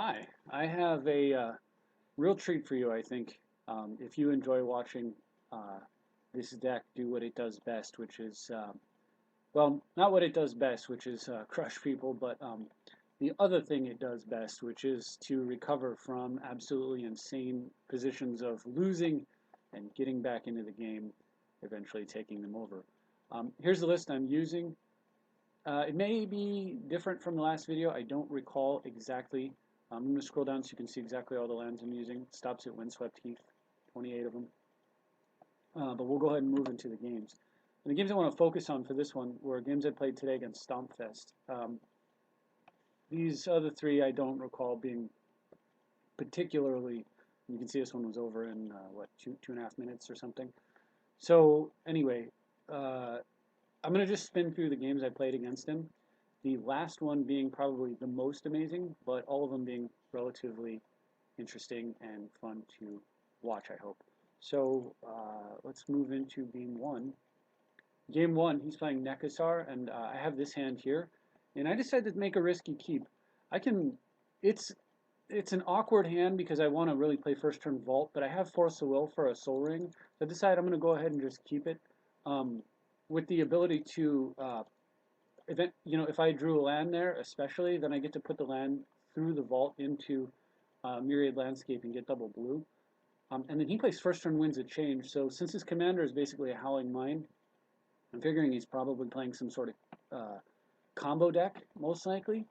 Hi, I have a real treat for you, I think. If you enjoy watching uh, this deck do what it does best, which is, well, not what it does best, which is crush people, but the other thing it does best, which is to recover from absolutely insane positions of losing and getting back into the game, eventually taking them over. Here's the list I'm using. It may be different from the last video. I don't recall exactly. I'm going to scroll down so you can see exactly all the lands I'm using. Stops at Windswept Heath, 28 of them. But we'll go ahead and move into the games. And the games I want to focus on for this one were games I played today against Stompfest. These other three I don't recall being particularly. You can see this one was over in what, 2.5 minutes or something. So anyway, uh, I'm going to just spin through the games I played against him. The last one being probably the most amazing, but all of them being relatively interesting and fun to watch, I hope. So let's move into game one. Game one, he's playing Nekasar, and I have this hand here, and I decided to make a risky keep. I can, it's it's an awkward hand because I want to really play first turn Vault, but I have Force of Will for a Soul Ring, so I decided I'm going to go ahead and just keep it, um, with the ability to if I drew a land there, especially, then I get to put the land through the vault into Myriad Landscape and get double blue. And then he plays first turn Winds of Change. So since his commander is basically a Howling Mind, I'm figuring he's probably playing some sort of combo deck, most likely.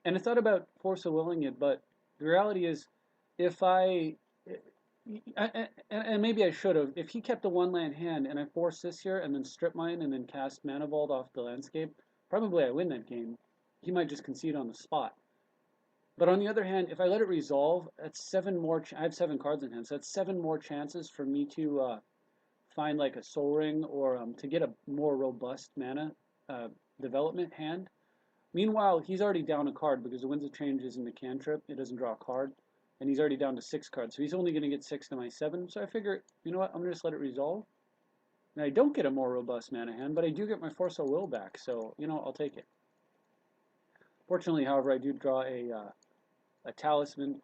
And I thought about Force of Willing it, but the reality is, if and maybe I should have, if he kept a one land hand and I force this here and then strip mine and then cast Mana Vault off the landscape, probably I win that game. He might just concede on the spot. But on the other hand, if I let it resolve, that's seven more. I have seven cards in hand, so that's seven more chances for me to find like a Soul Ring or to get a more robust mana uh, development hand. Meanwhile, he's already down a card because the Winds of Change isn't a cantrip. It doesn't draw a card. And he's already down to six cards. So he's only going to get six to my seven. So I figure, you know what, I'm going to just let it resolve. And I don't get a more robust mana hand, but I do get my Force of Will back. So, I'll take it. Fortunately, however, I do draw a Talisman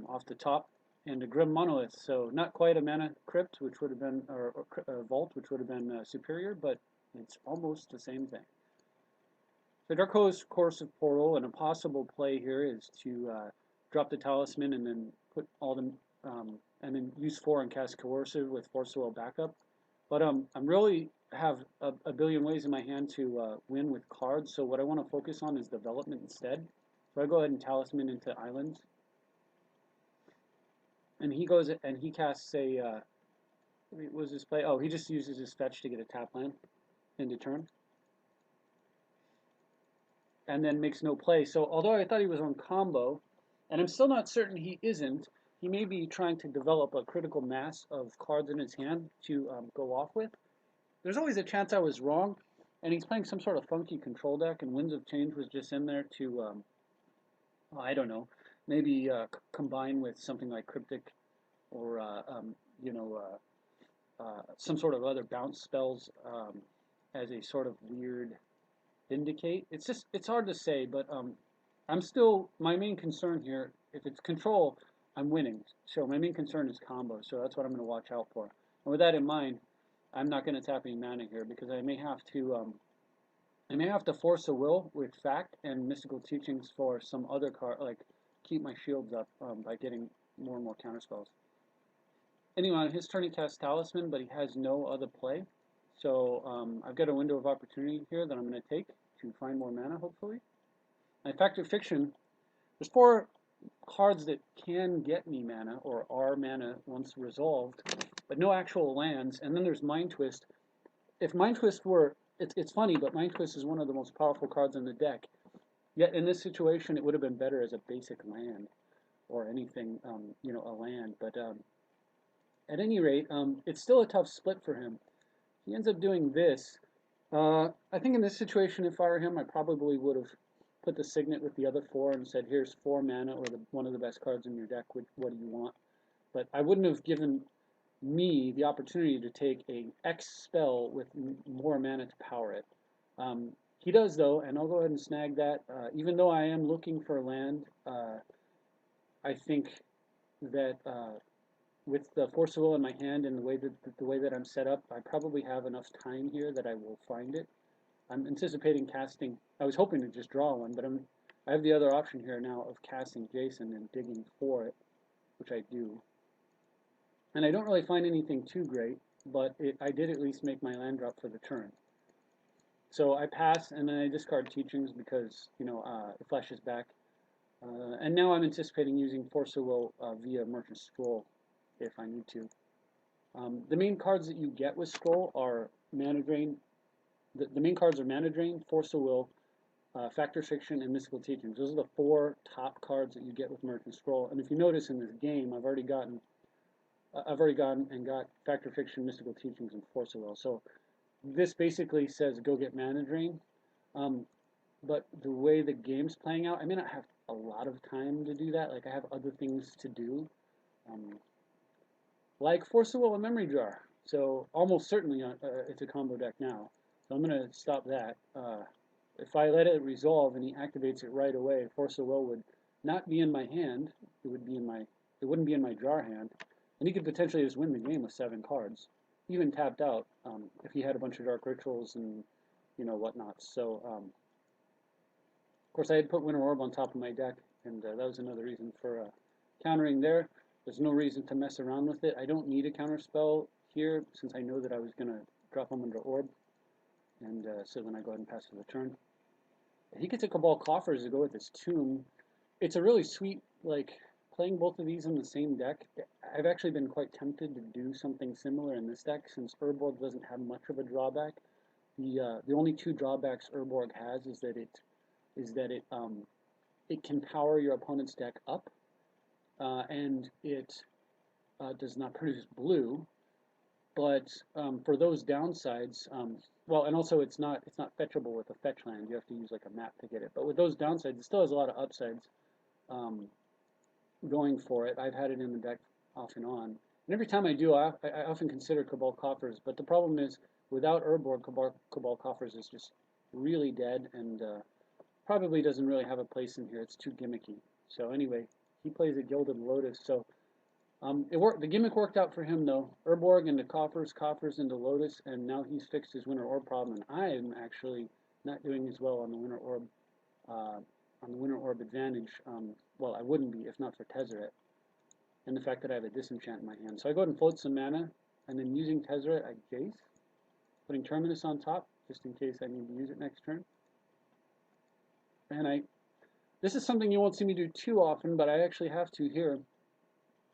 off the top and a Grim Monolith. So not quite a Mana Crypt, which would have been, or Vault, which would have been superior, but it's almost the same thing. So Darko's Course of Portal, and a possible play here is to drop the Talisman and then put all the and then use 4 and cast Coercive with Force of Will backup. But I'm really have a billion ways in my hand to win with cards. So what I want to focus on is development instead. So I go ahead and Talisman into Islands, and he goes and he casts a what was his play? Oh, he just uses his fetch to get a tap land into turn, and then makes no play. So although I thought he was on combo, and I'm still not certain he isn't, he may be trying to develop a critical mass of cards in his hand to go off with. There's always a chance I was wrong, and he's playing some sort of funky control deck, and Winds of Change was just in there to, I don't know, maybe combine with something like Cryptic or, some sort of other bounce spells as a sort of weird Vindicate. It's hard to say, but I'm still, my main concern here, if it's control, I'm winning. So my main concern is combo, so that's what I'm going to watch out for. And with that in mind, I'm not going to tap any mana here because I may have to force a will with fact and mystical teachings for some other card, like keep my shields up by getting more and more counterspells. Anyway, on his turn he casts Talisman, but he has no other play. So I've got a window of opportunity here that I'm going to take to find more mana, hopefully. And Fact or Fiction, there's 4 cards that can get me mana, or are mana once resolved, but no actual lands. And then there's Mind Twist. If Mind Twist were, it's funny, but Mind Twist is one of the most powerful cards in the deck. Yet in this situation, it would have been better as a basic land, or anything, a land. But at any rate, it's still a tough split for him. He ends up doing this. I think in this situation, if I were him, I probably would have put the Signet with the other 4 and said, here's 4 mana, or one of the best cards in your deck, what do you want? But I wouldn't have given me the opportunity to take a X spell with more mana to power it. He does, though, and I'll go ahead and snag that. Even though I am looking for land, I think that with the force of will in my hand and the way that I'm set up, I probably have enough time here that I will find it. I'm anticipating casting. I was hoping to just draw one, but I have the other option here now of casting Jason and digging for it, which I do. And I don't really find anything too great, but I did at least make my land drop for the turn. So I pass, and then I discard teachings because it flashes back. And now I'm anticipating using Force of Will via Merchant Scroll if I need to. The main cards that you get with Scroll are Mana Drain. The main cards are Mana Drain, Force of Will, Factor Fiction, and Mystical Teachings. Those are the 4 top cards that you get with Merchant Scroll. And if you notice in this game, I've already gone and got Factor Fiction, Mystical Teachings, and Force of Will. So this basically says go get Mana Drain. But the way the game's playing out, I may not have a lot of time to do that. Like I have other things to do, like Force of Will and Memory Jar. So almost certainly it's a combo deck now. So I'm going to stop that. If I let it resolve and he activates it right away, Force of Will would not be in my hand. It would be in my. It wouldn't be in my jar hand, and he could potentially just win the game with 7 cards, even tapped out if he had a bunch of Dark Rituals and whatnot. So of course I had put Winter Orb on top of my deck, and that was another reason for countering there. There's no reason to mess around with it. I don't need a counter spell here since I know that I was going to drop him under Orb, and so then I go ahead and pass for the turn. He could take Cabal Coffers to go with his Tomb. It's a really sweet, like, playing both of these in the same deck. I've actually been quite tempted to do something similar in this deck since Urborg doesn't have much of a drawback. The only 2 drawbacks Urborg has is that it can power your opponent's deck up, and it does not produce blue. But for those downsides, well, and also it's not fetchable with a fetch land. You have to use like a map to get it. But with those downsides, it still has a lot of upsides going for it. I've had it in the deck off and on. And every time I do, I often consider Cabal Coffers. But the problem is, without Urborg, Cabal Coffers is just really dead and probably doesn't really have a place in here. It's too gimmicky. So anyway, he plays a Gilded Lotus. So the gimmick worked out for him though. Urborg into Coffers into Lotus, and now he's fixed his Winter Orb problem. And I am actually not doing as well on the Winter Orb advantage. Well, I wouldn't be if not for Tezzeret and the fact that I have a Disenchant in my hand. So I go ahead and float some mana, and then using Tezzeret, I Jace, putting Terminus on top just in case I need to use it next turn. And this is something you won't see me do too often, but I actually have to here.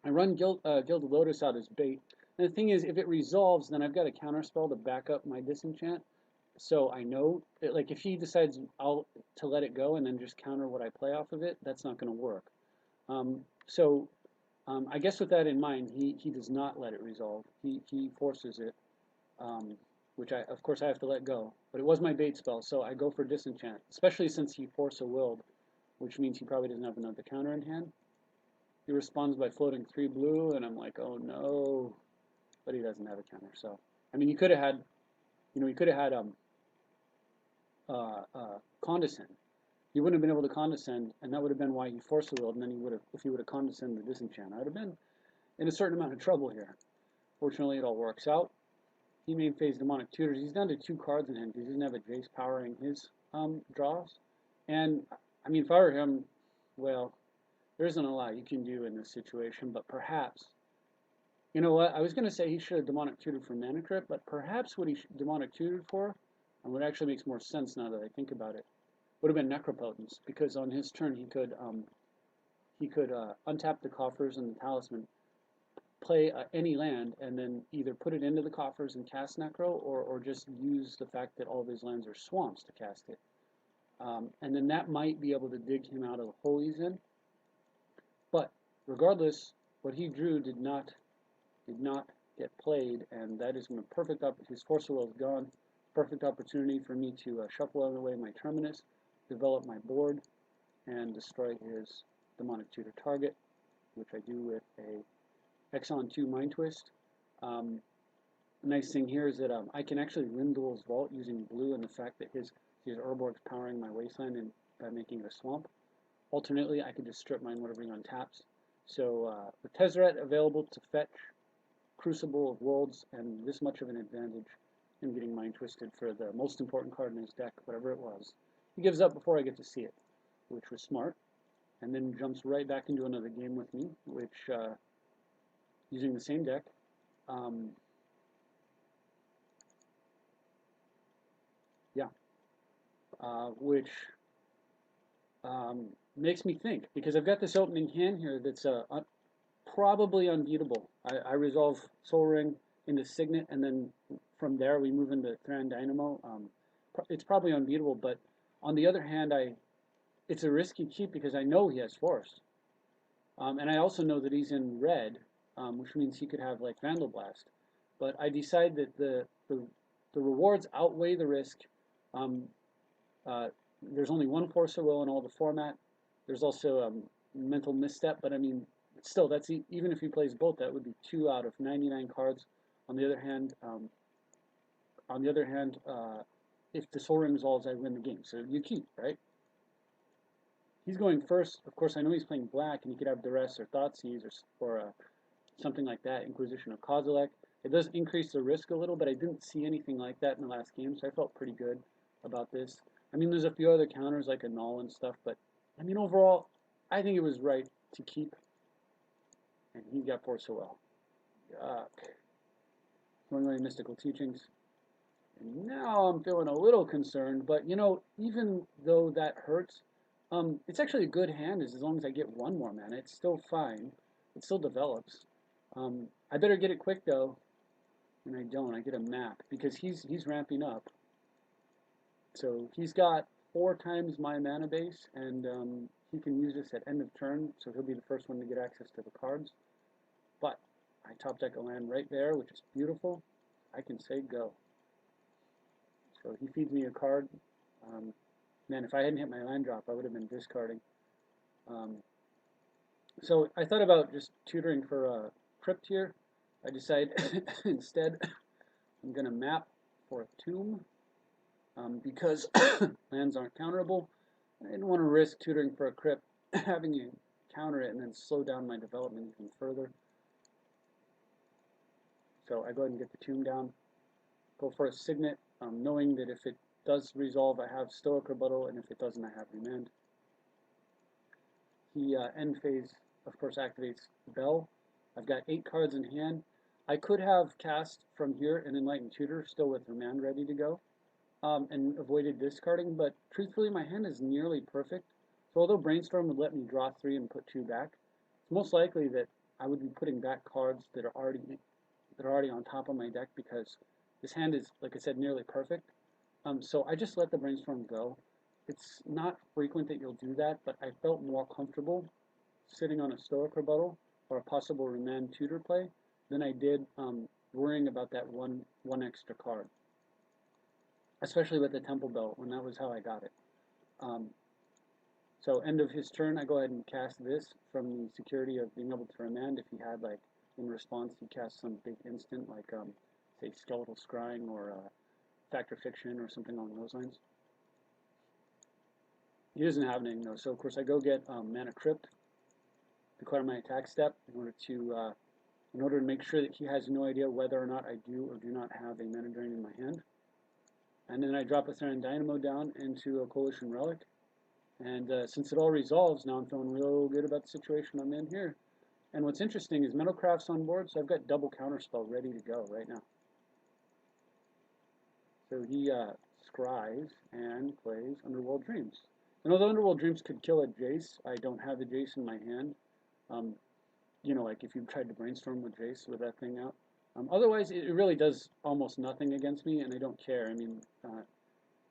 I run Gilded Lotus out as bait. And the thing is, if it resolves, then I've got a counterspell to back up my Disenchant. So I know, like if he decides to let it go and then just counter what I play off of it, that's not going to work. I guess with that in mind, he does not let it resolve. He forces it, which of course I have to let go. But it was my bait spell, so I go for Disenchant, especially since he Force of Willed, which means he probably doesn't have another counter in hand. He responds by floating 3 blue, and I'm like, oh no, but he doesn't have a counter. So I mean, he could have had, Condescend. He wouldn't have been able to Condescend, and that would have been why he Force of Willed. And then if he would have Condescended the Disenchant, I would have been in a certain amount of trouble here. Fortunately, it all works out. He main phase Demonic Tutors. He's down to 2 cards in hand because he doesn't have a Jace powering his draws. And I mean, if I were him, well, there isn't a lot you can do in this situation, but perhaps, you know what, I was going to say he should have Demonic Tutored for Mana Crypt, but perhaps what he Demonic Tutored for, and what actually makes more sense now that I think about it, would have been Necropotence, because on his turn he could untap the Coffers and the Talisman, play any land, and then either put it into the Coffers and cast Necro, or just use the fact that all of his lands are swamps to cast it. And then that might be able to dig him out of the hole he's in. But regardless, what he drew did not get played, and that is a perfect his Force of Will is gone. Perfect opportunity for me to shuffle out of the way my Terminus, develop my board, and destroy his Demonic Tutor target, which I do with a Exxon 2 Mind Twist. The nice thing here is that I can actually Lindor's Vault using blue, and the fact that his Urborg's powering my Wasteland and making it a swamp. Alternately, I could just strip mine whatever he untaps, So with Tezzeret available to fetch Crucible of Worlds and this much of an advantage, him getting Mind Twisted for the most important card in his deck, whatever it was, he gives up before I get to see it, which was smart, and then jumps right back into another game with me, which, using the same deck, um, yeah, which makes me think, because I've got this opening hand here that's probably unbeatable. I resolve Soul Ring into Signet, and then from there we move into Thran Dynamo. It's probably unbeatable, but on the other hand, it's a risky keep because I know he has Force. And I also know that he's in red, which means he could have like Vandal Blast. But I decide that the rewards outweigh the risk. Um, uh, there's only one Force of Will in all the format. There's also a mental misstep, but I mean, still, that's even if he plays both, that would be 2 out of 99 cards. On the other hand, if the Soul Ring resolves, I win the game. So you keep, right? He's going first. Of course, I know he's playing black, and he could have Duress or Thoughtseize or something like that, Inquisition of Kozilek. It does increase the risk a little, but I didn't see anything like that in the last game, so I felt pretty good about this. I mean, there's a few other counters like a Null and stuff, but I mean, overall, I think it was right to keep, and he got Force so well. Yuck. Going away Mystical Teachings. And now I'm feeling a little concerned, but you know, even though that hurts, it's actually a good hand as long as I get one more mana. It's still fine. It still develops. I better get it quick though, and I don't. I get a map because he's ramping up. So he's got 4 times my mana base, and he can use this at end of turn, so he'll be the first one to get access to the cards. But I top deck a land right there, which is beautiful. I can say go. So he feeds me a card. Man, if I hadn't hit my land drop, I would have been discarding. So I thought about just tutoring for a crypt here. I decided instead I'm going to map for a tomb because lands aren't counterable. I didn't want to risk tutoring for a crypt, having you counter it and then slow down my development even further. So I go ahead and get the tomb down. Go for a Signet, knowing that if it does resolve, I have Stoic Rebuttal, and if it doesn't, I have Remand. He end phase, of course, activates Bell. I've got 8 cards in hand. I could have cast from here an Enlightened Tutor, still with Remand ready to go, and avoided discarding, but truthfully, my hand is nearly perfect. So although Brainstorm would let me draw 3 and put 2 back, it's most likely that I would be putting back cards that are already on top of my deck because this hand is, like I said, nearly perfect. So I just let the Brainstorm go. It's not frequent that you'll do that, but I felt more comfortable sitting on a Stoic Rebuttal or a possible Remand Tutor play than I did worrying about that one extra card. Especially with the Temple Belt, when that was how I got it. So end of his turn, I go ahead and cast this from the security of being able to Remand. If he had, like, in response, he cast some big instant, like, say, Skeletal Scrying or Fact or Fiction or something along those lines. He doesn't have anything though, so of course I go get Mana Crypt, declare my attack step in order to make sure that he has no idea whether or not I do or do not have a Mana Drain in my hand. And then I drop a Theran Dynamo down into a Coalition Relic, and since it all resolves, now I'm feeling real good about the situation I'm in here. And what's interesting is Metalcraft's on board, so I've got double Counterspell ready to go right now. So he scries and plays Underworld Dreams. And although Underworld Dreams could kill a Jace, I don't have a Jace in my hand. You know, like if you tried to Brainstorm with Jace with that thing out. Otherwise, it really does almost nothing against me, and I don't care. I mean,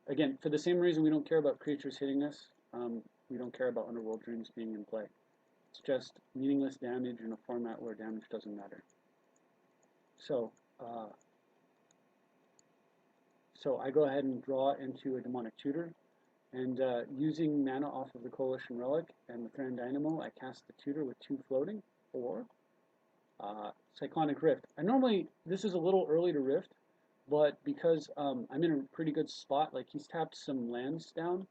again, for the same reason we don't care about creatures hitting us, we don't care about Underworld Dreams being in play. It's just meaningless damage in a format where damage doesn't matter. So I go ahead and draw into a Demonic Tutor. And using mana off of the Coalition Relic and the Theran Dynamo, I cast the Tutor with 2 floating, or Cyclonic Rift. This is a little early to Rift, but because I'm in a pretty good spot, like he's tapped some lands down,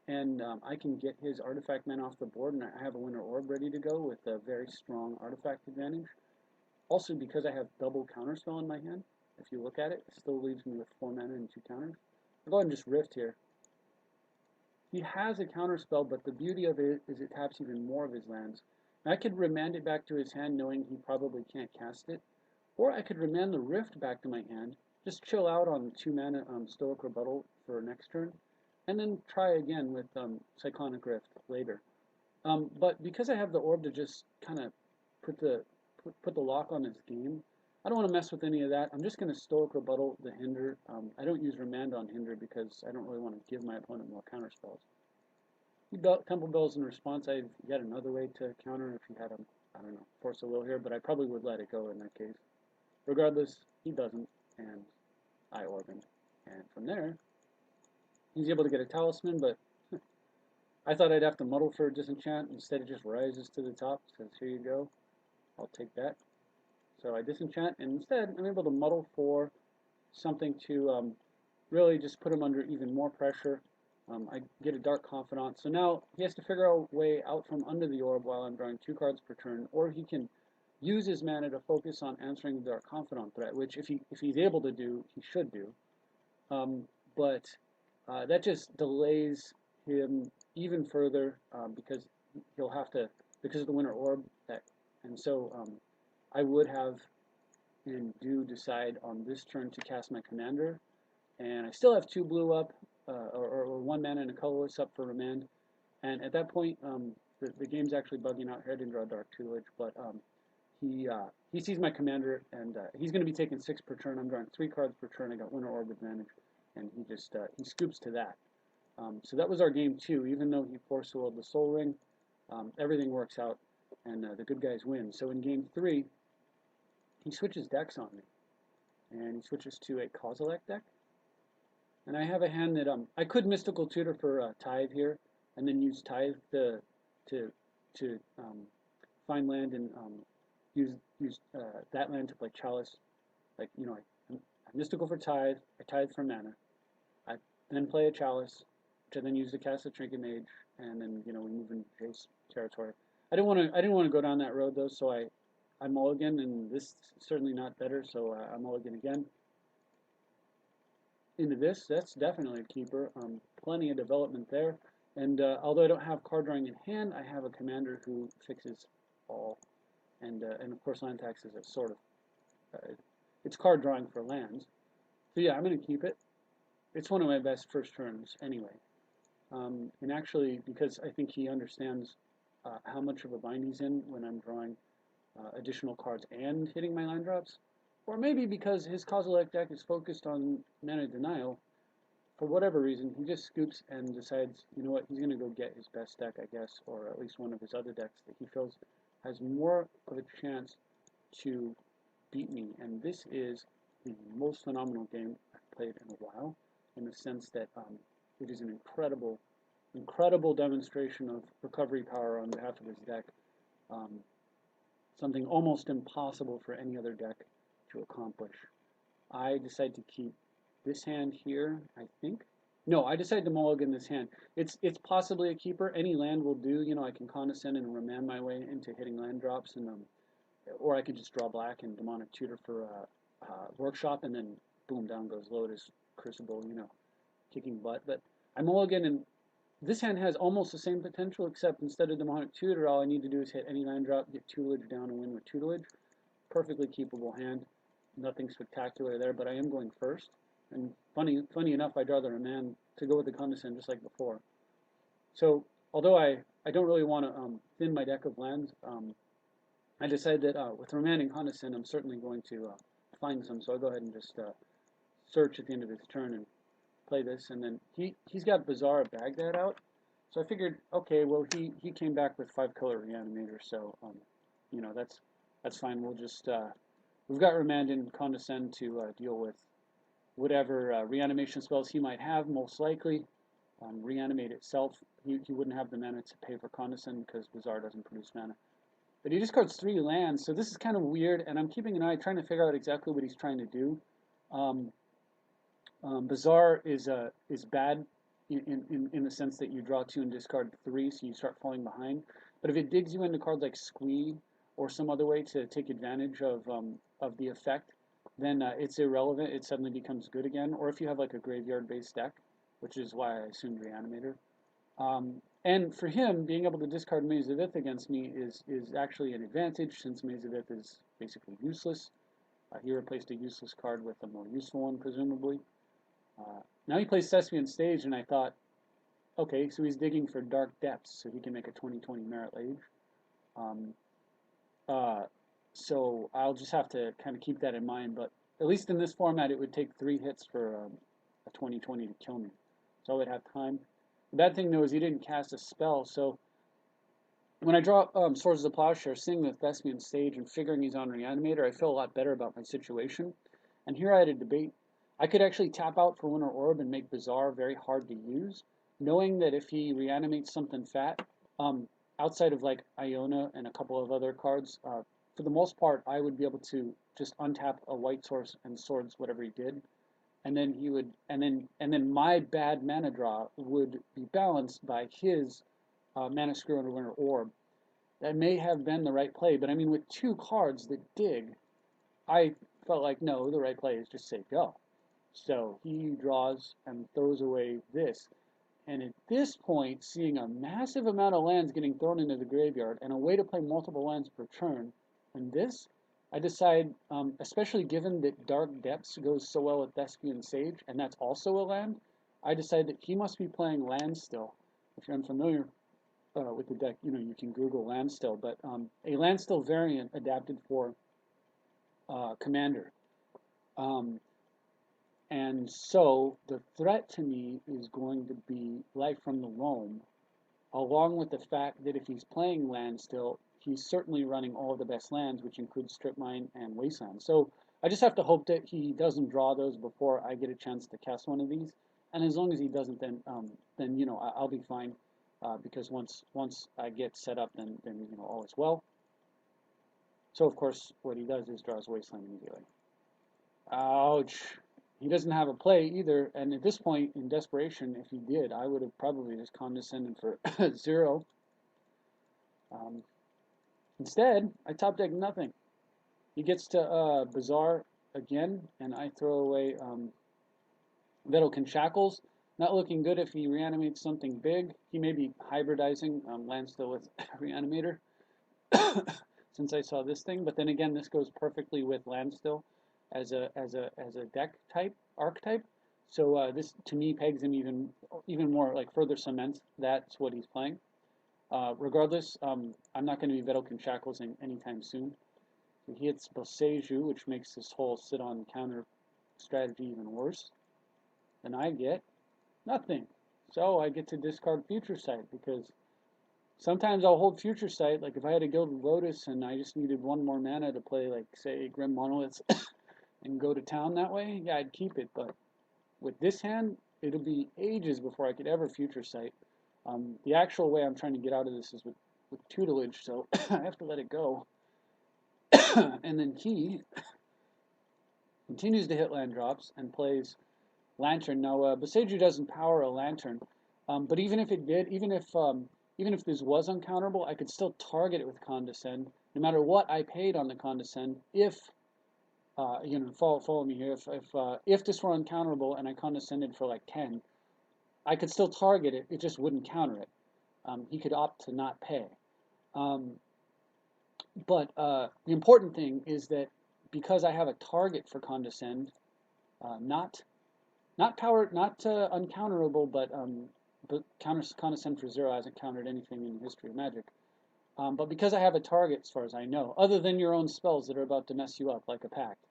and I can get his artifact mana off the board, and I have a Winter Orb ready to go with a very strong artifact advantage. Also, because I have double counterspell in my hand, if you look at it, it still leaves me with 4 mana and 2 counters. I'll go ahead and just Rift here. He has a counterspell, but the beauty of it is it taps even more of his lands. And I could remand it back to his hand knowing he probably can't cast it, or I could remand the Rift back to my hand, just chill out on 2 mana Stoic Rebuttal for next turn, and then try again with Cyclonic Rift later. But because I have the orb to just kind of put the put the lock on his game, I don't want to mess with any of that. I'm just going to Stoic Rebuttal the Hinder. I don't use Remand on Hinder because I don't really want to give my opponent more counter spells. He Temple Bells in response. I have yet another way to counter if he had a, I don't know, Force of Will here, but I probably would let it go in that case. Regardless, he doesn't, and I orb him. And from there, he's able to get a Talisman, but I thought I'd have to muddle for a disenchant. Instead, it just rises to the top. Says, here you go. I'll take that. So I disenchant, and instead, I'm able to muddle for something to really just put him under even more pressure. I get a Dark Confidant. So now he has to figure out a way out from under the orb while I'm drawing 2 cards per turn, or he can use his mana to focus on answering the Dark Confidant threat, which if he's able to do, he should do. But that just delays him even further because he'll have to, because of the Winter Orb, and so I would have and do decide on this turn to cast my Commander, and I still have 2 blue up, or 1 mana and a colorless up for Remand, and at that point, the game's actually bugging out here. I didn't draw Dark Tutelage, but he sees my Commander, and he's going to be taking 6 per turn. I'm drawing 3 cards per turn. I got Winter Orb advantage, and he just he scoops to that. So that was our game 2. Even though he Force Willed the Soul Ring, everything works out, and the good guys win. So in game 3, he switches decks on me, and he switches to a Kozilek deck. And I have a hand that I could Mystical Tutor for Tithe here, and then use Tithe to find land and use that land to play Chalice. Like, you know, I Mystical for Tithe, I Tithe for mana, I then play a Chalice, which I then use to cast a Trinket Mage, and then, you know, we move into Jace territory. I didn't want to go down that road though, so I mulligan, and this is certainly not better, so I mulligan again. Into this, that's definitely a keeper. Plenty of development there. And although I don't have card drawing in hand, I have a commander who fixes all. And of course, land tax is a sort of, it's card drawing for lands. So yeah, I'm going to keep it. It's one of my best first turns anyway. And actually, because I think he understands how much of a bind he's in when I'm drawing additional cards and hitting my land drops, or maybe because his Kozilek deck is focused on mana denial, for whatever reason, he just scoops and decides, you know what, he's going to go get his best deck, I guess, or at least one of his other decks that he feels has more of a chance to beat me. And this is the most phenomenal game I've played in a while, in the sense that it is an incredible demonstration of recovery power on behalf of his deck. Something almost impossible for any other deck to accomplish. I decide to keep this hand here, I think. No, I decided to mulligan this hand. It's possibly a keeper. Any land will do. You know, I can condescend and remand my way into hitting land drops, and or I could just draw black and Demonic Tutor for Workshop, and then boom, down goes Lotus, Crucible, you know, kicking butt. But I mulligan, and this hand has almost the same potential, except instead of Demonic Tutor, all I need to do is hit any land drop, get Tutelage down, and win with Tutelage. Perfectly keepable hand. Nothing spectacular there, but I am going first. And funny enough, I draw the Remand to go with the Condescend just like before. So, although I don't really want to thin my deck of lands, I decided that with Remand and Condescend, I'm certainly going to find some. So I'll go ahead and just search at the end of his turn and play this. And then he's got Bazaar Baghdad out. So I figured, okay, well, he came back with 5-color Reanimator, so, you know, that's fine. We'll just, we've got Remand and Condescend to deal with whatever reanimation spells he might have, most likely. Reanimate itself, he wouldn't have the mana to pay for Condescend because Bazaar doesn't produce mana. But he discards 3 lands, so this is kind of weird, and I'm keeping an eye trying to figure out exactly what he's trying to do. Bazaar is bad in the sense that you draw 2 and discard 3, so you start falling behind. But if it digs you into cards like Squee or some other way to take advantage of the effect, then it's irrelevant. It suddenly becomes good again. Or if you have like a graveyard-based deck, which is why I assumed Reanimator. And for him, being able to discard Maze of Ith against me is actually an advantage, since Maze of Ith is basically useless. He replaced a useless card with a more useful one, presumably. Now he plays Thespian Stage, and I thought, okay, so he's digging for Dark Depths, so he can make a 2020 Merit Lage. Um, uh, so I'll just have to kind of keep that in mind, but at least in this format, it would take 3 hits for a 2020 to kill me. So I would have time. The bad thing, though, is he didn't cast a spell, so when I draw Swords of the Plowshare, seeing the Thespian Stage and figuring he's on Reanimator, I feel a lot better about my situation. And here I had a debate. I could actually tap out for Winter Orb and make Bazaar very hard to use, knowing that if he reanimates something fat, outside of like Iona and a couple of other cards, for the most part, I would be able to just untap a white source and swords whatever he did, and then he would, and then my bad mana draw would be balanced by his Mana Screw and Winter Orb. That may have been the right play, but I mean, with 2 cards that dig, I felt like, no, the right play is just say go. So he draws and throws away this. And at this point, seeing a massive amount of lands getting thrown into the graveyard and a way to play multiple lands per turn, and this, I decide, especially given that Dark Depths goes so well with Thespian Sage, and that's also a land, I decide that he must be playing land still. If you're unfamiliar with the deck, you can Google land still, but a land still variant adapted for Commander. Um, and so the threat to me is going to be Life from the Loam, along with the fact that if he's playing land still, he's certainly running all of the best lands, which include Strip Mine and Wasteland. So I just have to hope that he doesn't draw those before I get a chance to cast one of these. And as long as he doesn't, then I'll be fine, because once I get set up, then all is well. So of course, what he does is draws Wasteland immediately. Ouch. He doesn't have a play either, and at this point, in desperation, if he did, I would have probably just condescended for 0. Instead, I top deck nothing. He gets to Bazaar again, and I throw away Vedalken Shackles. Not looking good if he reanimates something big. He may be hybridizing Landstill with Reanimator, since I saw this thing. But then again, this goes perfectly with Landstill as a deck type archetype. So this to me pegs him even more, like further cements that's what he's playing. Regardless, I'm not going to be Vedalken Shackles anytime soon. He hits Boseiju, which makes this whole sit on counter strategy even worse. Then I get nothing. So I get to discard Future Sight, because sometimes I'll hold Future Sight, like if I had a Gilded Lotus and I just needed 1 more mana to play, like, say, Grim Monoliths and go to town that way, yeah, I'd keep it. But with this hand, it'll be ages before I could ever Future Sight. The actual way I'm trying to get out of this is with tutelage, so I have to let it go. And then he continues to hit land drops and plays Lantern. Now, Boseiju doesn't power a Lantern, but even if it did, even if this was uncounterable, I could still target it with Condescend, no matter what I paid on the Condescend. If follow me here. If this were uncounterable and I Condescended for like 10, I could still target it. It just wouldn't counter it. He could opt to not pay. But the important thing is that because I have a target for Condescend, not uncounterable, but Condescend for 0 hasn't countered anything in the history of Magic. But because I have a target, as far as I know, other than your own spells that are about to mess you up, like a pact.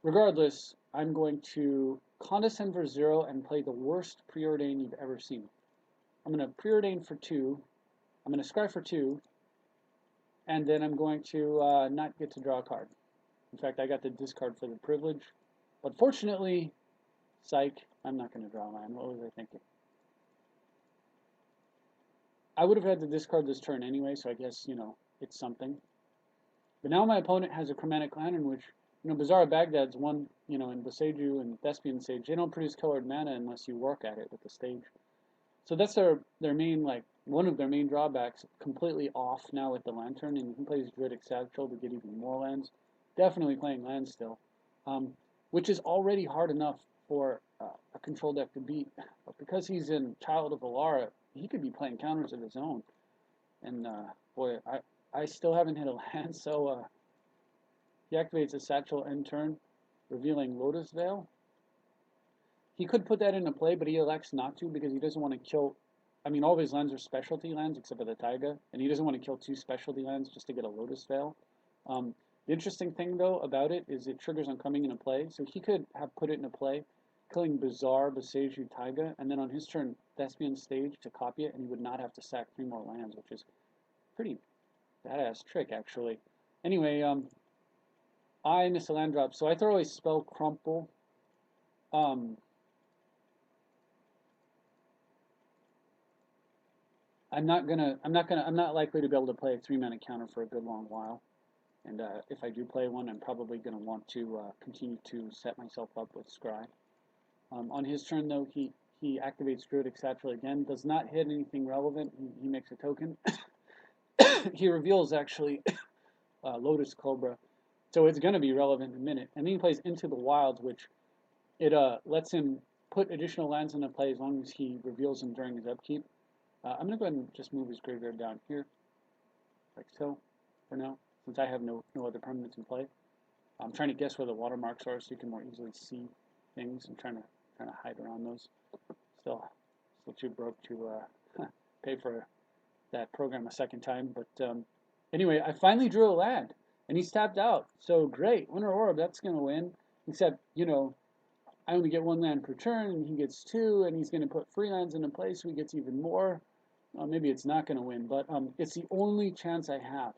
Regardless, I'm going to Condescend for 0 and play the worst Preordain you've ever seen. I'm going to Preordain for 2. I'm going to Scry for 2. And then I'm going to not get to draw a card. In fact, I got the discard for the privilege. But fortunately, psych, I'm not going to draw a land. What was I thinking? I would have had to discard this turn anyway, so I guess, it's something. But now my opponent has a Chromatic Lantern, which Bazaar Baghdad's one, in Boseiju and Thespian Sage, they don't produce colored mana unless you work at it with the stage. So that's their main, like, one of their main drawbacks, completely off now with the Lantern, and he plays Druidic Satchel to get even more lands. Definitely playing lands still, um, which is already hard enough for a control deck to beat. But because he's in Child of Alara, he could be playing counters of his own. And boy, I still haven't hit a land, so he activates a Satchel end turn, revealing Lotus Veil. He could put that into play, but he elects not to because he doesn't want to kill. I mean, all of his lands are specialty lands except for the Taiga, and he doesn't want to kill two specialty lands just to get a Lotus Veil. The interesting thing, though, about it is it triggers on coming into play, so he could have put it into play, killing Bazaar, Boseiju, Taiga, and then on his turn, Thespian Stage to copy it, and he would not have to sack 3 more lands, which is pretty badass trick, actually. Anyway, I miss a land drop, so I throw a Spell Crumple. Um, I'm not likely to be able to play a 3-mana counter for a good long while. And if I do play one, I'm probably going to want to continue to set myself up with Scry. On his turn, though, he activates Druidic Satchel again. Does not hit anything relevant. He makes a token. He reveals, actually, Lotus Cobra. So it's going to be relevant in a minute. And then he plays Into the Wilds, which it lets him put additional lands into play as long as he reveals them during his upkeep. I'm going to go ahead and just move his graveyard down here, like so, for now, since I have no other permanents in play. I'm trying to guess where the watermarks are so you can more easily see things. I'm trying to hide around those. Still too broke to pay for that program a second time. But anyway, I finally drew a land, and he's tapped out. So great, Winter Orb, that's going to win. Except, I only get 1 land per turn, and he gets 2, and he's going to put free lands into play, so he gets even more. Maybe it's not going to win, but it's the only chance I have.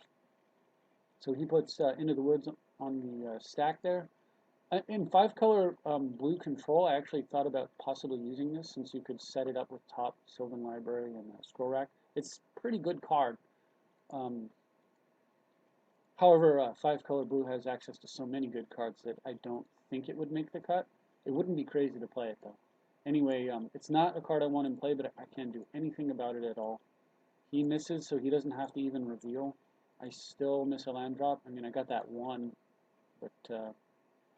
So he puts Into the Woods on the stack there. In 5-color blue control, I actually thought about possibly using this since you could set it up with top Sylvan Library and Scroll Rack. It's a pretty good card. However, 5-color blue has access to so many good cards that I don't think it would make the cut. It wouldn't be crazy to play it, though. Anyway, it's not a card I want in play, but I can't do anything about it at all. He misses, so he doesn't have to even reveal. I still miss a land drop. I mean, I got that 1, but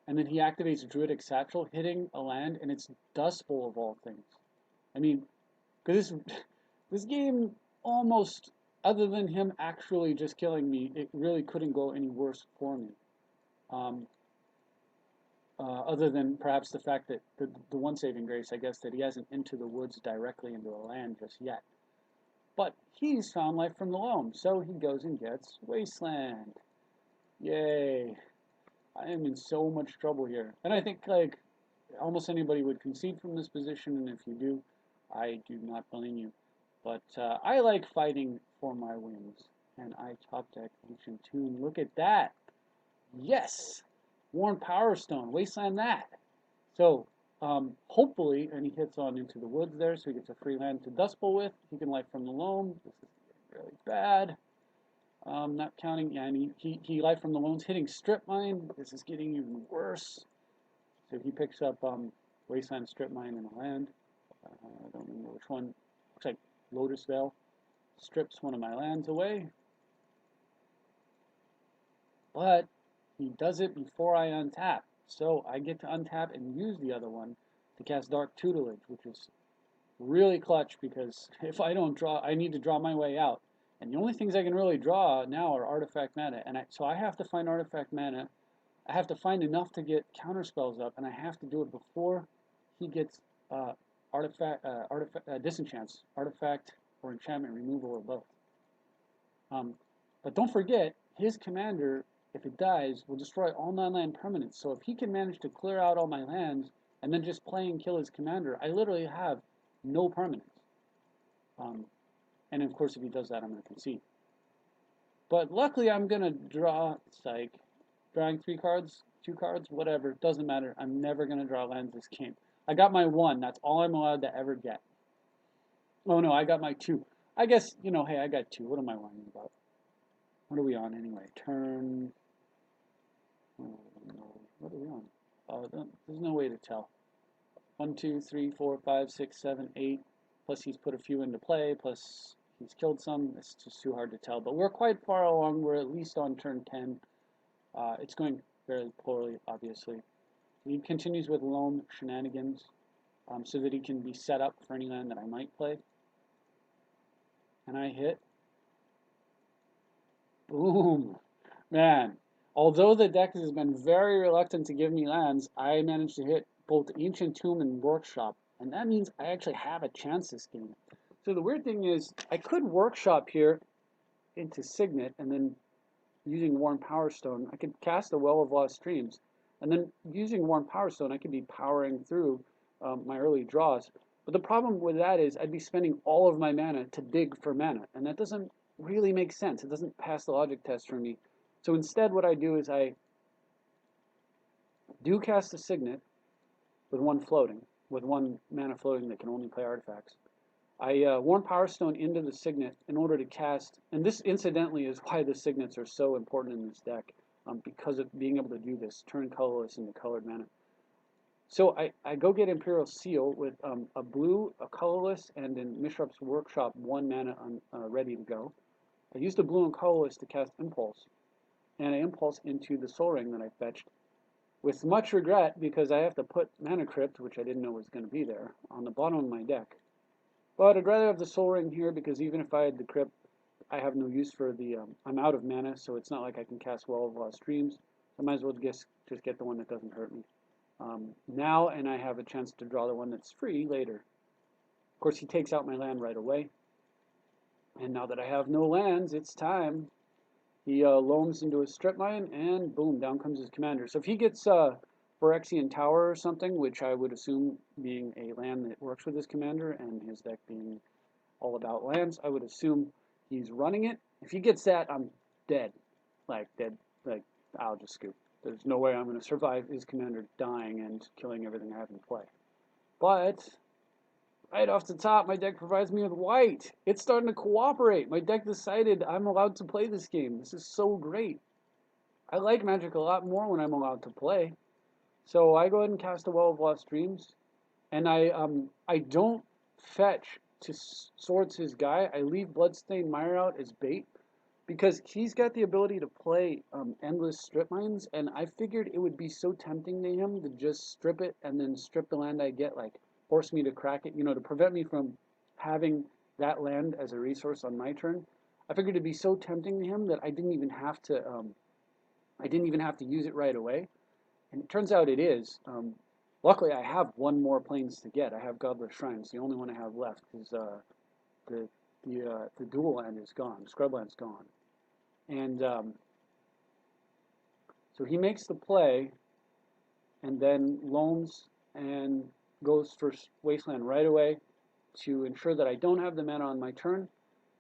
and then he activates Druidic Satchel, hitting a land, and it's Dust Bowl of all things. I mean, because this game almost, other than him actually just killing me, it really couldn't go any worse for me. Other than perhaps the fact that the one saving grace, I guess, that he hasn't Into the Woods directly into a land just yet. But he's found life from the loam, so he goes and gets Wasteland. Yay. I am in so much trouble here. And I think, like, almost anybody would concede from this position, and if you do, I do not blame you. But I like fighting for my wins. And I top deck Ancient Tune. Look at that. Yes! Worn Power Stone. Wasteland that. So, hopefully, and he hits on Into the Woods there, so he gets a free land to Dust Bowl with. He can Life from the Loam. This is really bad. Not counting, yeah, and he Life from the Loam's hitting Strip Mine. This is getting even worse. So he picks up Wasteland, Strip Mine, and a land. I don't remember which one. Looks like Lotus Veil. Strips one of my lands away. But he does it before I untap. So I get to untap and use the other one to cast Dark Tutelage, which is really clutch because if I don't draw, I need to draw my way out. And the only things I can really draw now are artifact mana. And so I have to find artifact mana. I have to find enough to get counter spells up, and I have to do it before he gets disenchants, artifact or enchantment removal or both. But don't forget, his commander, if it dies, will destroy all non-land permanents. So if he can manage to clear out all my lands and then just play and kill his commander, I literally have no permanents. And of course, if he does that, I'm going to concede. But luckily, I'm going to draw, psych, drawing 3 cards, 2 cards, whatever, doesn't matter. I'm never going to draw lands this game. I got my 1. That's all I'm allowed to ever get. Oh, no, I got my 2. I guess, hey, I got 2. What am I whining about? What are we on anyway? Turn Oh, no. What are we on? There's no way to tell. 1, 2, 3, 4, 5, 6, 7, 8. Plus he's put a few into play. Plus he's killed some. It's just too hard to tell. But we're quite far along. We're at least on turn 10. It's going very poorly, obviously. He continues with loam shenanigans so that he can be set up for any land that I might play. And I hit. Boom. Man, although the deck has been very reluctant to give me lands, I managed to hit both Ancient Tomb and Workshop, and that means I actually have a chance this game. So the weird thing is, I could Workshop here into Signet, and then using Worn Power Stone, I could cast a Well of Lost Dreams, and then using Worn Power Stone, I could be powering through my early draws. But the problem with that is I'd be spending all of my mana to dig for mana, and that doesn't really make sense. It doesn't pass the logic test for me. So instead what I do is I do cast a Signet with one mana floating that can only play artifacts. I Worn Power Stone into the Signet in order to cast, and this incidentally is why the Signets are so important in this deck, because of being able to do this, turn colorless into colored mana. So I go get Imperial Seal with a blue, a colorless, and in Mishap's Workshop 1 mana ready to go. I use the blue and colorless to cast Impulse, and I Impulse into the Sol Ring that I fetched, with much regret because I have to put Mana Crypt, which I didn't know was going to be there, on the bottom of my deck. But I'd rather have the Sol Ring here because even if I had the Crypt, I have no use for the, I'm out of mana, so it's not like I can cast Well of Lost Dreams. I might as well just get the one that doesn't hurt me. Now, and I have a chance to draw the one that's free later. Of course, he takes out my land right away. And now that I have no lands, it's time. He loams into a strip mine, and boom, down comes his commander. So if he gets Phyrexian Tower or something, which I would assume being a land that works with his commander, and his deck being all about lands, I would assume he's running it. If he gets that, I'm dead. Like, dead. Like, I'll just scoop. There's no way I'm going to survive his commander dying and killing everything I have in play. But right off the top, my deck provides me with white. It's starting to cooperate. My deck decided I'm allowed to play this game. This is so great. I like Magic a lot more when I'm allowed to play. So I go ahead and cast a Well of Lost Dreams, and I don't fetch to Swords his guy. I leave Bloodstained Mire out as bait because he's got the ability to play endless strip mines, and I figured it would be so tempting to him to just strip it and then strip the land I get, like force me to crack it, to prevent me from having that land as a resource on my turn. I figured it'd be so tempting to him that I didn't even have to use it right away, and it turns out it is. Luckily, I have one more planes to get. I have Godless Shrines, the only one I have left, because the dual land is gone, Scrubland's gone. And so he makes the play and then loams and goes for Wasteland right away to ensure that I don't have the mana on my turn,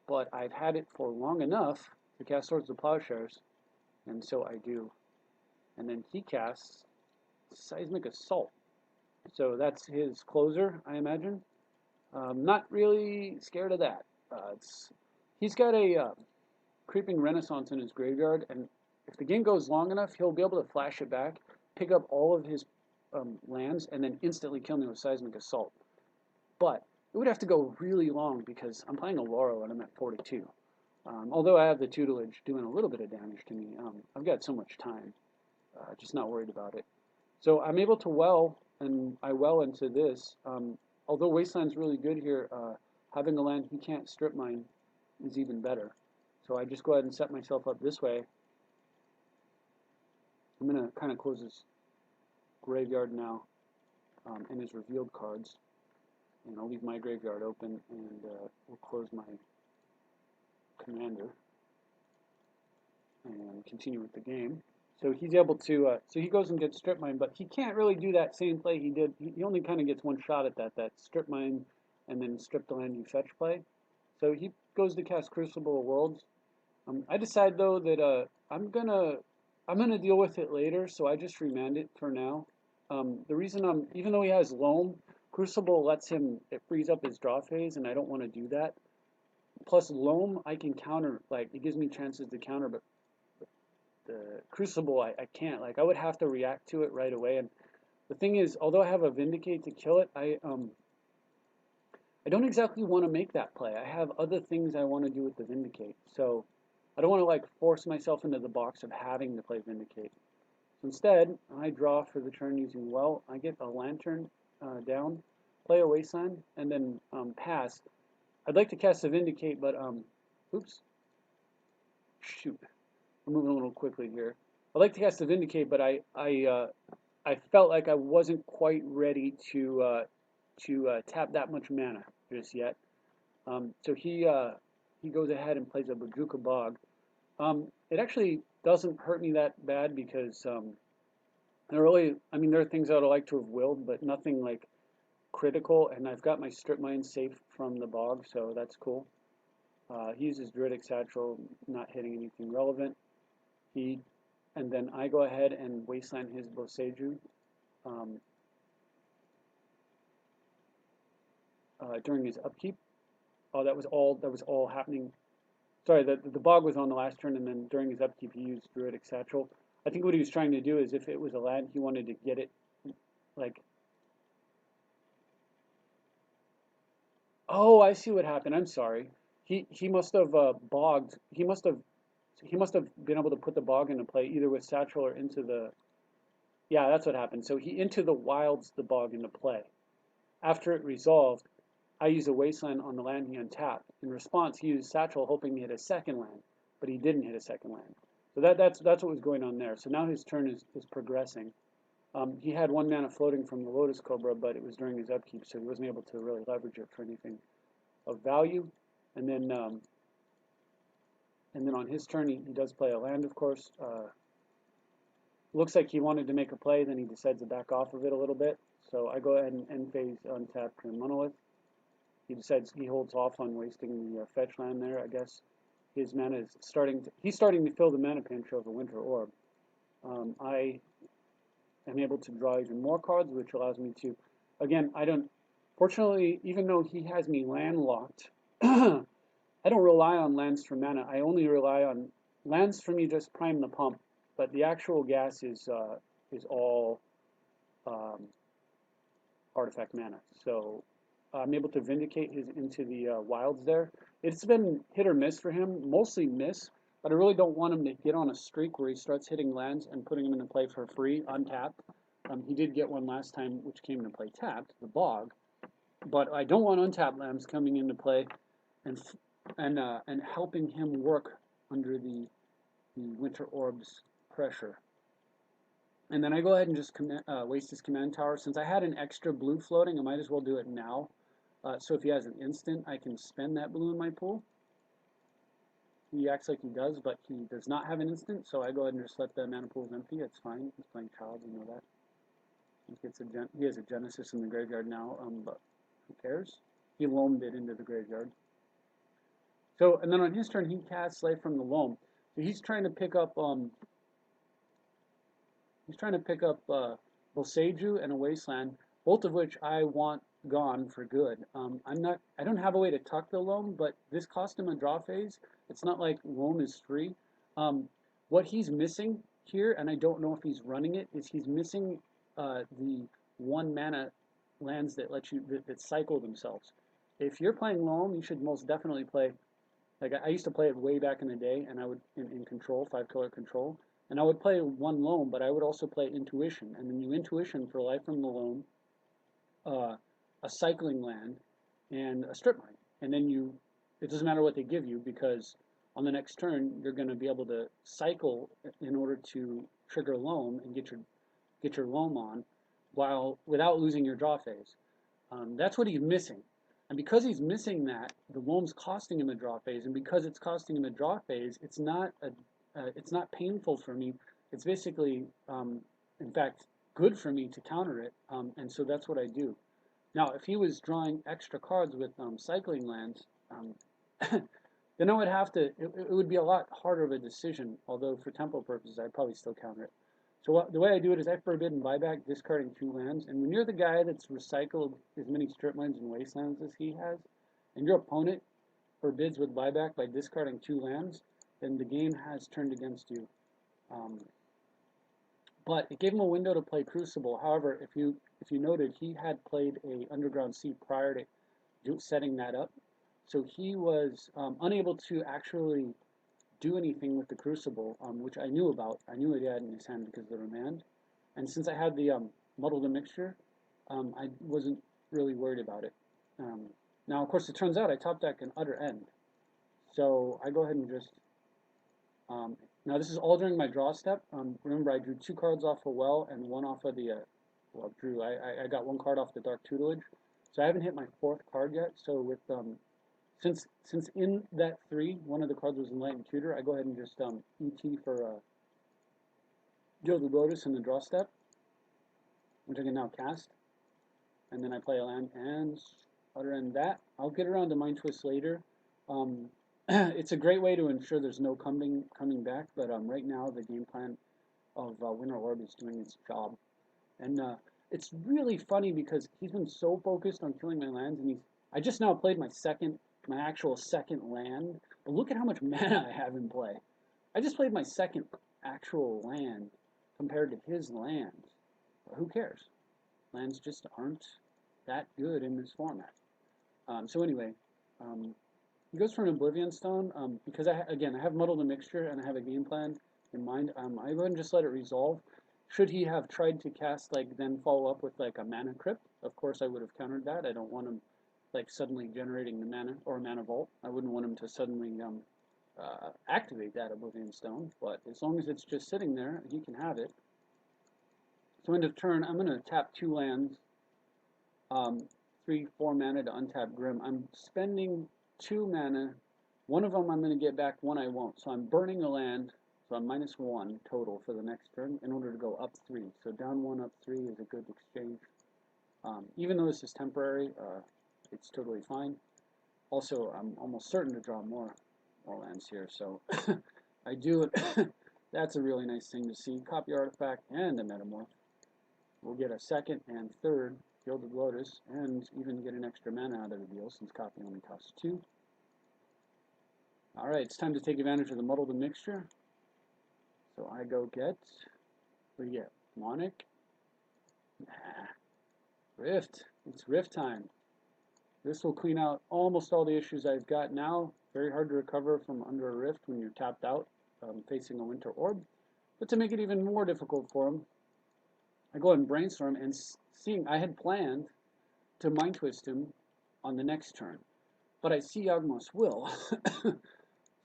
but I've had it for long enough to cast Swords of Plowshares, and so I do. And then he casts Seismic Assault. So that's his closer, I imagine. Not really scared of that. He's got a Creeping Renaissance in his graveyard, and if the game goes long enough, he'll be able to flash it back, pick up all of his lands, and then instantly kill me with Seismic Assault. But it would have to go really long because I'm playing Oloro and I'm at 42. Although I have the tutelage doing a little bit of damage to me, I've got so much time, just not worried about it. So I'm able to well, and I well into this. Although Wasteland's really good here, having a land he can't strip mine is even better. So I just go ahead and set myself up this way. I'm going to kind of close his graveyard now and his revealed cards. And I'll leave my graveyard open, and we'll close my commander and continue with the game. So he's able to, so he goes and gets strip mine, but he can't really do that same play he did. He only kind of gets one shot at that strip mine and then strip the land you fetch play. So he goes to cast Crucible of Worlds. I decide though that I'm gonna deal with it later, so I just remand it for now. The reason even though he has Loam, Crucible lets him, it frees up his draw phase, and I don't want to do that. Plus Loam, I can counter, like, it gives me chances to counter, but the Crucible, I can't. Like I would have to react to it right away. And the thing is, although I have a Vindicate to kill it, I don't exactly want to make that play. I have other things I want to do with the Vindicate. So I don't want to like force myself into the box of having to play Vindicate. So instead, I draw for the turn using Well. I get a Lantern down, play a Wasteland, and then pass. I'd like to cast a Vindicate, but oops, shoot, I'm moving a little quickly here. I'd like to cast a Vindicate, but I felt like I wasn't quite ready to tap that much mana just yet. So he goes ahead and plays a Bojuka Bog. It actually doesn't hurt me that bad because I mean, there are things I would like to have willed, but nothing like critical. And I've got my Strip Mine safe from the bog, so that's cool. He uses Druidic Satchel, not hitting anything relevant. And then I go ahead and wasteland his Boseiju um, during his upkeep. Oh, that was all happening. Sorry, the bog was on the last turn, and then during his upkeep he used Druidic Satchel. I think what he was trying to do is if it was a land, he wanted to get it like. Oh, I see what happened. I'm sorry. He must have bogged. He must have been able to put the bog into play either with Satchel or into the. Yeah, that's what happened. So he into the wilds the bog into play. After it resolved, I used a wasteland on the land he untapped. In response, he used Satchel hoping to hit a second land, but he didn't hit a second land. So that's what was going on there. So now his turn is progressing. He had 1 mana floating from the Lotus Cobra, but it was during his upkeep, so he wasn't able to really leverage it for anything of value. And then on his turn, he does play a land, of course. Looks like he wanted to make a play, then he decides to back off of it a little bit. So I go ahead and end phase untap Grim Monolith. He decides he holds off on wasting the fetch land there, I guess. His mana is he's starting to fill the mana pinch of a Winter Orb. I am able to draw even more cards, which allows me to, again, fortunately, even though he has me landlocked, I don't rely on lands for mana. I only rely on lands for me just prime the pump, but the actual gas is all um, artifact mana. So I'm able to vindicate his into the wilds there. It's been hit or miss for him, mostly miss, but I really don't want him to get on a streak where he starts hitting lands and putting them into play for free, untapped. He did get one last time, which came into play tapped, the bog, but I don't want untapped lands coming into play and and helping him work under the Winter Orb's pressure. And then I go ahead and just waste his command tower. Since I had an extra blue floating, I might as well do it now. So if he has an instant, I can spend that blue in my pool. He acts like he does, but he does not have an instant, so I go ahead and just let the mana pool empty. It's fine. He's playing Child, you know that. He has a Genesis in the graveyard now, but who cares? He loamed it into the graveyard. So, and then on his turn, he casts Slave from the Loam. So he's trying to pick up Boseiju and a Wasteland, both of which I want gone for good. I don't have a way to tuck the Loam, but this cost him a draw phase. It's not like Loam is free. What he's missing here, and I don't know if he's running it, is he's missing the 1 mana lands that that cycle themselves. If you're playing Loam, you should most definitely play. Like I used to play it way back in the day, and I would in Control, 5-color Control, and I would play 1 Loam, but I would also play Intuition, and then you Intuition for Life from the Loam, a cycling land, and a Strip Mine, and then it doesn't matter what they give you because on the next turn you're going to be able to cycle in order to trigger Loam and get your Loam on, without losing your draw phase. That's what he's missing. And because he's missing that, the Loam's costing him a draw phase, and because it's costing him a draw phase, it's not painful for me. It's basically, in fact, good for me to counter it, and so that's what I do. Now, if he was drawing extra cards with cycling lands, then I would have to. It would be a lot harder of a decision. Although for tempo purposes, I'd probably still counter it. So the way I do it is I forbidden buyback, discarding 2 lands. And when you're the guy that's recycled as many Strip Mines and Wastelands as he has, and your opponent forbids with buyback by discarding 2 lands, then the game has turned against you. Um, but it gave him a window to play Crucible. However, if you noted, he had played a Underground Sea prior to setting that up, so he was unable to actually do anything with the Crucible, which I knew about. I knew he had in his hand because of the remand, and since I had the muddle the mixture, I wasn't really worried about it. Um, Now, of course, it turns out I top deck an utter end, so I go ahead and just um, now this is all during my draw step. Remember, I drew 2 cards off a well and one off of the well, drew. I got 1 card off the Dark Tutelage, so I haven't hit my 4th card yet. So with since in that 3, one of the cards was Enlightened Tutor, I go ahead and just ET for Gilded Lotus in the draw step, which I can now cast, and then I play a land and other than that, I'll get around to Mind Twist later. Um, it's a great way to ensure there's no coming back, but right now the game plan of Winter Orb is doing its job. And it's really funny because he's been so focused on killing my lands, and I just now played my actual second land. But look at how much mana I have in play. I just played my second actual land compared to his lands. But who cares? Lands just aren't that good in this format. So anyway, um, he goes for an Oblivion Stone because again I have muddled the mixture and I have a game plan in mind. I go ahead and just let it resolve. Should he have tried to cast then follow up with like a Mana Crypt, of course I would have countered that. I don't want him like suddenly generating the mana or a Mana Vault. I wouldn't want him to suddenly activate that Oblivion Stone. But as long as it's just sitting there, he can have it. So end of turn, I'm going to tap 2 lands, 3, 4 mana to untap Grim. I'm spending 2 mana. One of them I'm going to get back, one I won't. So I'm burning a land, so I'm -1 total for the next turn in order to go up 3. So down 1, up 3 is a good exchange. Even though this is temporary, it's totally fine. Also, I'm almost certain to draw more lands here, so I do it. That's a really nice thing to see. Copy Artifact and a Metamorph. We'll get a 2nd and 3rd Gilded Lotus, and even get an extra mana out of the deal since copy only costs 2. Alright, it's time to take advantage of the Muddle the Mixture. So I go get, what do you get? Monarch? Nah. Rift. It's Rift time. This will clean out almost all the issues I've got now. Very hard to recover from under a Rift when you're tapped out facing a Winter Orb. But to make it even more difficult for him, I go ahead and brainstorm, and seeing I had planned to Mind Twist him on the next turn. But I see Yawgmoth's Will.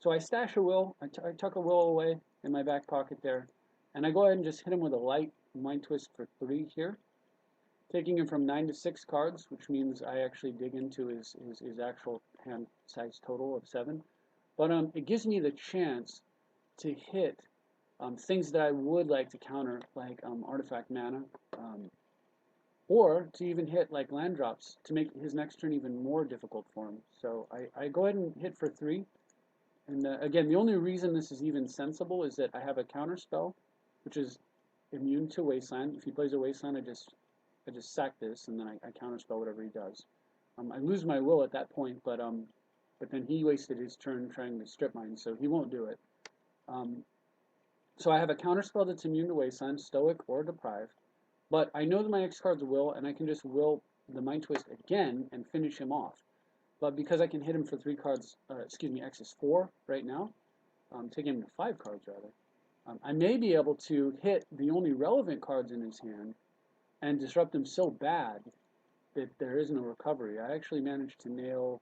So I stash a Will, I tuck a Will away in my back pocket there, and I go ahead and just hit him with a light Mind Twist for 3 here, taking him from 9 to 6 cards, which means I actually dig into his actual hand size total of 7. But it gives me the chance to hit things that I would like to counter, like Artifact Mana, or to even hit like land drops to make his next turn even more difficult for him. So I go ahead and hit for 3. And again, the only reason this is even sensible is that I have a counter spell, which is immune to Wasteland. If he plays a Wasteland, I just sack this, and then I counterspell whatever he does. I lose my will at that point, but then he wasted his turn trying to strip mine, so he won't do it. So I have a counterspell that's immune to Wasteland, Stoic or Deprived, but I know that my X card's will, and I can just will the Mind Twist again and finish him off. But because I can hit him for 3 cards, X is 4 right now, taking him to 5 cards rather, I may be able to hit the only relevant cards in his hand and disrupt him so bad that there is no recovery. I actually managed to nail,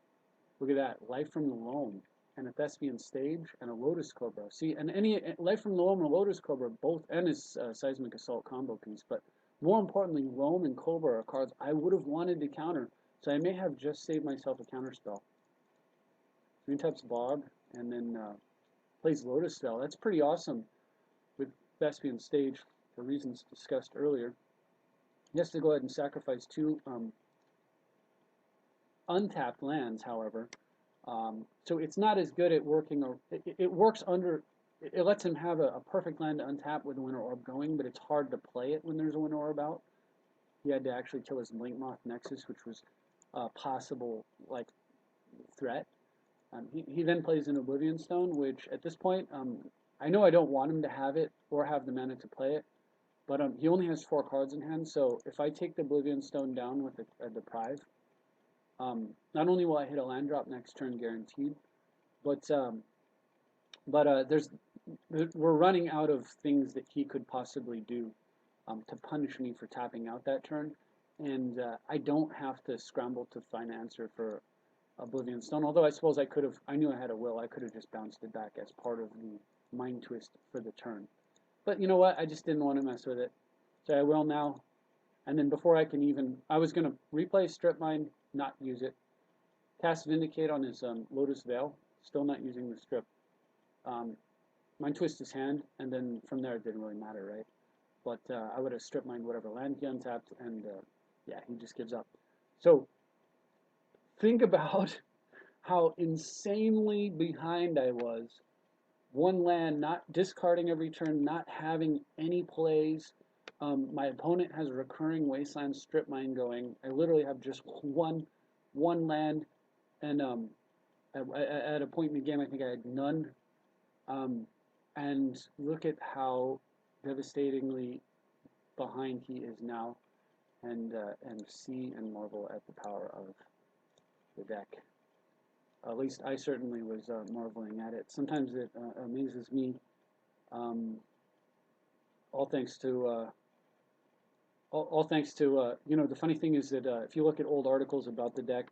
look at that, Life from the Loam and a Thespian Stage and a Lotus Cobra. See, and any Life from the Loam and Lotus Cobra both, and his Seismic Assault combo piece, but more importantly, Loam and Cobra are cards I would have wanted to counter, so I may have just saved myself a counter spell. Green taps Bog, and then plays Lotus Spell. That's pretty awesome with Thespian Stage for reasons discussed earlier. He has to go ahead and sacrifice 2 untapped lands, however. So it's not as good at working, or it works under, it lets him have a perfect land to untap with a Winter Orb going, but it's hard to play it when there's a Winter Orb out. He had to actually kill his Blinkmoth Nexus, which was a possible threat. He then plays an Oblivion Stone, which at this point I know I don't want him to have it or have the mana to play it, but he only has 4 cards in hand, so if I take the Oblivion Stone down with a Deprive, not only will I hit a land drop next turn guaranteed, but there's we're running out of things that he could possibly do to punish me for tapping out that turn, and I don't have to scramble to find an answer for Oblivion Stone. Although I suppose I could have, I knew I had a will, I could have just bounced it back as part of the Mind Twist for the turn. But you know what? I just didn't want to mess with it, so I will now. And then before I can even, I was gonna replay Strip Mine, not use it. Cast Vindicate on his Lotus Veil, still not using the strip. Mind Twist his hand, and then from there it didn't really matter, right? But I would have strip mined whatever land he untapped, and yeah, he just gives up. So think about how insanely behind I was. One land, not discarding every turn, not having any plays. My opponent has a recurring Wasteland strip mine going. I literally have just one land, and at a point in the game, I think I had none. And look at how devastatingly behind he is now, and see and marvel at the power of the deck. At least I certainly was marveling at it. Sometimes it amazes me. All thanks to all thanks to you know, the funny thing is that if you look at old articles about the deck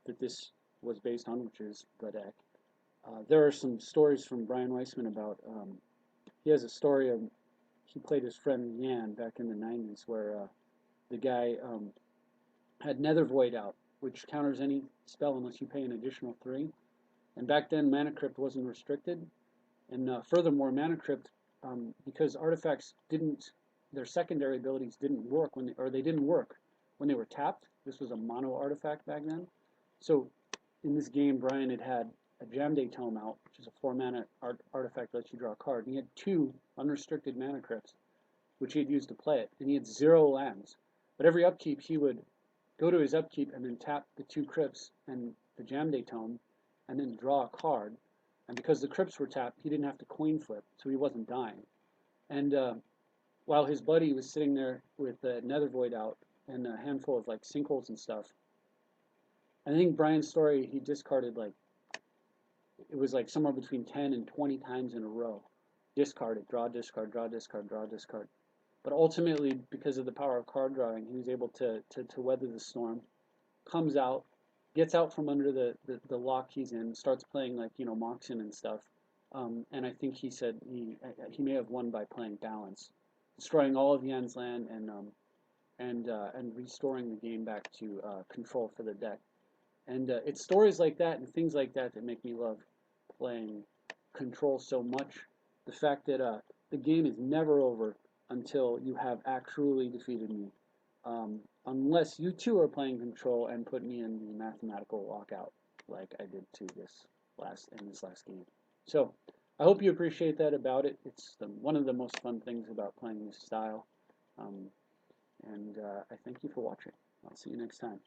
that this was based on, which is the deck, there are some stories from Brian Weissman about he has a story of he played his friend Yan back in the 90s where the guy had Nether Void out, which counters any spell unless you pay an additional 3. And back then, Mana Crypt wasn't restricted. And furthermore, Mana Crypt, because artifacts didn't, their secondary abilities didn't work when they didn't work when they were tapped. This was a mono artifact back then. So in this game, Brian had a Jamday Tome out, which is a 4-mana artifact that lets you draw a card. And he had 2 unrestricted Mana Crypts, which he had used to play it. And he had 0 lands. But every upkeep, he would go to his upkeep and then tap the 2 Crypts and the Jamday Tome, and then draw a card. And because the Crypts were tapped, he didn't have to coin flip, so he wasn't dying. And while his buddy was sitting there with the Nether Void out and a handful of like sinkholes and stuff, I think Brian's story, he discarded like, it was like somewhere between 10 and 20 times in a row. Discarded, draw, discard, draw, discard, draw, discard. But ultimately, because of the power of card drawing, he was able to weather the storm, comes out, gets out from under the lock he's in, starts playing like, you know, Moxen and stuff. And I think he said he may have won by playing balance, destroying all of Yan's land and restoring the game back to control for the deck. And it's stories like that and things like that that make me love playing Control so much. The fact that the game is never over until you have actually defeated me. Unless you too are playing Control and put me in the mathematical lockout like I did to this last game. So I hope you appreciate that about it. It's one of the most fun things about playing this style. And I thank you for watching. I'll see you next time.